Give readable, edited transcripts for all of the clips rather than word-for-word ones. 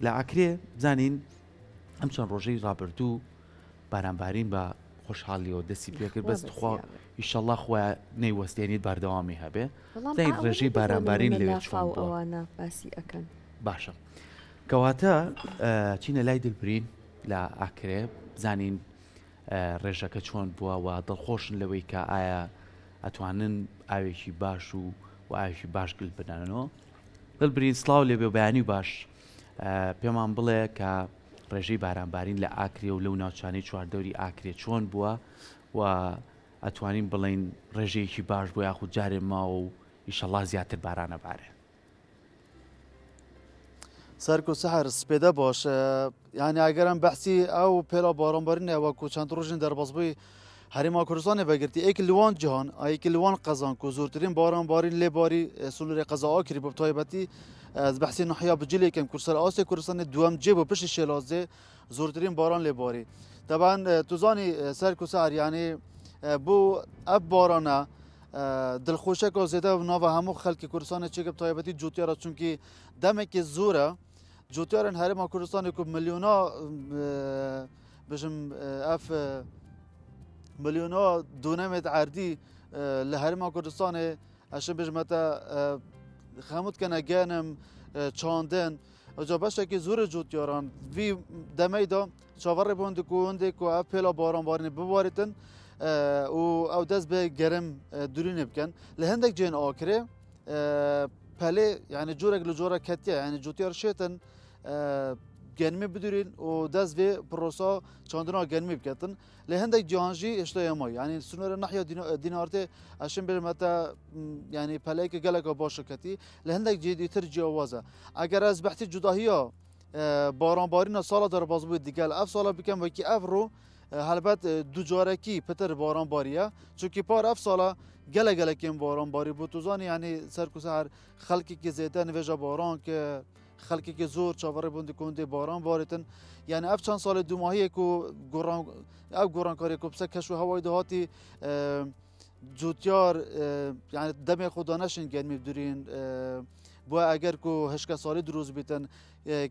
لە ئاکرێ بزانین ئەم چەند ڕۆژەی ڕابردوو بارانبارین بە خۆشحاڵیەوە دەستی پێکرد بەس خوا ئیشەڵڵا خوا نەیوەستێنیت باردەوامی هەبێ دەین ڕێژەی بارانبارین لەوێ چۆن ئەوانە باسی ئەەکەن باشە کەواتە چینە لای دڵبرین لە ئاکرێ بزانین ڕێژەکە چۆن بووە و دڵخۆشن لەوەی کە ئایا ئەتوانن ئاوێکی باش و ئاوێکی باش گل بدەنەوە دڵبرین سڵاو لێبێ بەیانی باش پێمان بڵێ کە ڕێژەی بارانبارین لە ئاکرێ و لەو ناوچانەی چواردەوری ئاکرێ چۆن بووە و ئەتوانین بڵین ڕێژەیەکی باش بوو یاخود جارێ ماوە و ئیشەڵڵا زیاتر بارانە بارێ سەرکو سەحر سپێدە باش یعنی ئەگەرم بەحسی ئەو پێلا بارانبارینە وەکو چەند ڕۆژین دەربەزبووی هەرێما کوردستانê vegertî êkî li wan cihan ayekî li wan qezan ku zûrtirîn baranbarîn lê barî Sunûrê qeza akirî bi taybetî ez behsî nahiya bi cilêkem ku ser Asya Kurdistanê duhem cê bû piştî şêlazê zûrtirîn baran lê barî teban tu zanî serku ser yanî bû ev barana dilxweşeka zêde nava hemû xelkê Kurdistanê çêkib taybetî cotiyara çunkî demekî zûr e cotiyarên Herêma Kurdistanê ku milyona bijim ev مليونا دونمت عردي لهرما كردستان عشان بجمتا خاموت كنا جانم چاندن اجا باشه که زور جوت یاران وی دمیدا چاور بوند کوند کو اپلا باران بارنی ببارتن و او دز به گرم دورین بکن لهندك جين آکره پله يعني جورك لجورا كتيا يعني جوتيار شيتن گرمی بدورین و دست به پروسا چاندنا گرمی بکتن لهندک جهانجی اشتیامای یعنی سنور ناحیه دینارته اشن بر متا یعنی پله که گلک باشه کتی لهندک جدی تر جوازه اگر از بحث جداهیا بارانبارین سال در باز بود دیگه اف سال بکن و کی اف رو هلبت دو جارکی پتر بارانباریه چونکی پار اف سال گله کم بارانباری بود توزانی یعنی سرکوسر خلقی که زیاده نوجا باران که خلقی که زور چاوره بوند کنده باران بارتن یعنی اف چند سال دو ماهیه کو گوران کاری کو بس کشو هوای دهاتی جوتیار یعنی دم خدا نشین گرمی بدورین بو اگر کو هشکا سالی دروز بیتن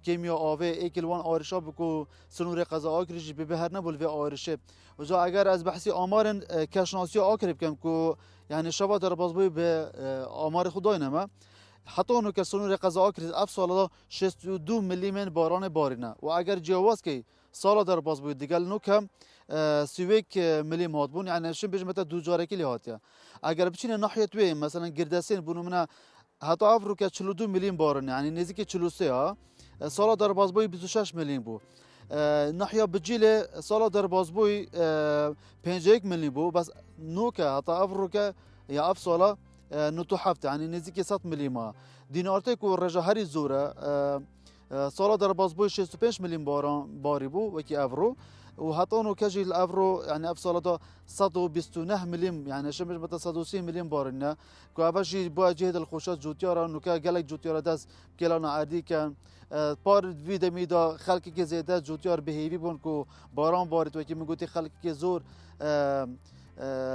کیمیا آوه ایکلوان آرشا بکو سنور قضا آکریش به هر نبول و آرشه و جا اگر از بحثی آمارن کشناسی آکریب کم کو یعنی شبا در بازبوی به آمار خدای نما حتی اونو که سنور قضا آکریز اف سالا 62 میلیمن باران بارینه و اگر جواز که سالا در بازبوی دیگر نو کم 31 میلیم هات بون یعنی شن بجمت دو جارکی لهاتیا اگر بچینه ناحیه توی مثلا گردسین بونو منا حتی افرو که 42 میلیم بارن یعنی نزدیک 43 ها سالا در بازبوی 26 میلیم بو ناحیه بجیل سالا در بازبوی 51 میلیم بو بس نو که حتی افرو که یا اف سالا نتو حفت يعني نزدیک 100 میلیما دینارته کو رجا هری زوره سالا در بازبوی 65 میلیم باری بو وکی افرو و حتی اونو کجی الافرو يعني اف سالا دا 129 میلیم يعني شمش متا 130 میلیم بارنه کو ابشی با جهد الخوشات جوتیارا نو که گلک جوتیارا دست کلانا عادی کن پار ویده میدا خلقی که زیاده جوتیار بهیوی بون کو باران بارید وکی میگوتی خلقی که زور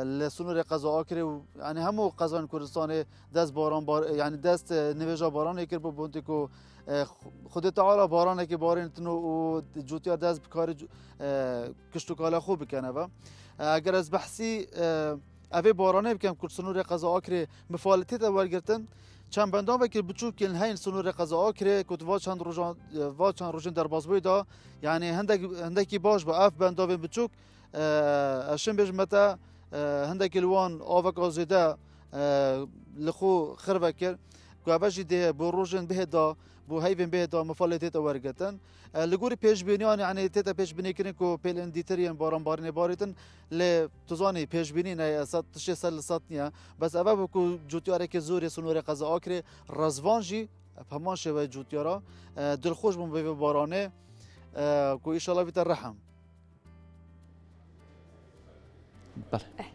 لسنور قضا آکره و یعنی همو قضان کردستان دست باران یعنی دست نویجا باران اکر بونتی که خود تعالی باران که بارین تنو و جوتیا دست بکار کشتوکالا خوب بکنه و اگر از بحثی اوه بارانه بکن که سنور قضا آکره مفالتی تا ورگرتن چند بندان وکر بچو کن هین سنور قضا آکره کت وا چند روزن در بازبوی دا یعنی هندکی باش با اف بندان بچوک اشن بجمتا هندك الوان آوك زيدا لخو خربة كر كوابجي ده بروجن بهدا بو هيفن بهدا مفالة تيتا ورقتن لغوري پیش بینیان يعني تيتا پیش بینی کرن کو پیل اندیترین باران بارنی باریتن ل تزانی پیش بینی نه صد تشه سال صدنیا بس اول بکو جوتیاره که زوری سنور قضا آکره رزوانجی همان شوی جوتیارا دلخوش بون به بارانه کو ان شاء الله بیت الرحم بەڵێ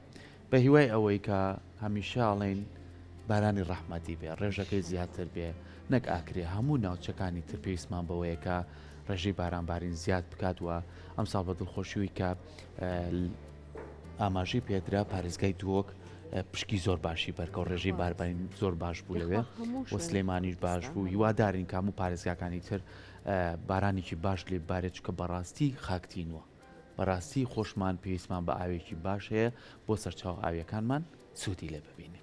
بە هیوای ئەوەی کە هەمیشاڵێن بارانی ڕەحمەتی بێ ڕێژەکەی زیاتر بێ نەک ئاکرێ هەموو ناوچەکانی تر پێویستمان بەوەیە کە ڕێژەی بارانبارین زیاد بکات وە ئەمساڵ بە دڵخۆشیوی کە ئاماژەی پێدرا پارێزگای دووەک پشکی زۆر باشی بەرکە و ڕێژەی باربارین زۆر باش بوو لەوێ و سلێمانیش باش بوو هیوادارین کام و پارێزگاکانی تر بارانێکی باش لێ بارێت چکە بەڕاستی خاکتینوە بەڕاستی خۆشمان پێویستمان بە ئاوێکی باش هەیە بۆ سەرچاو ئاویەکانمان سوودی لێ ببینیم.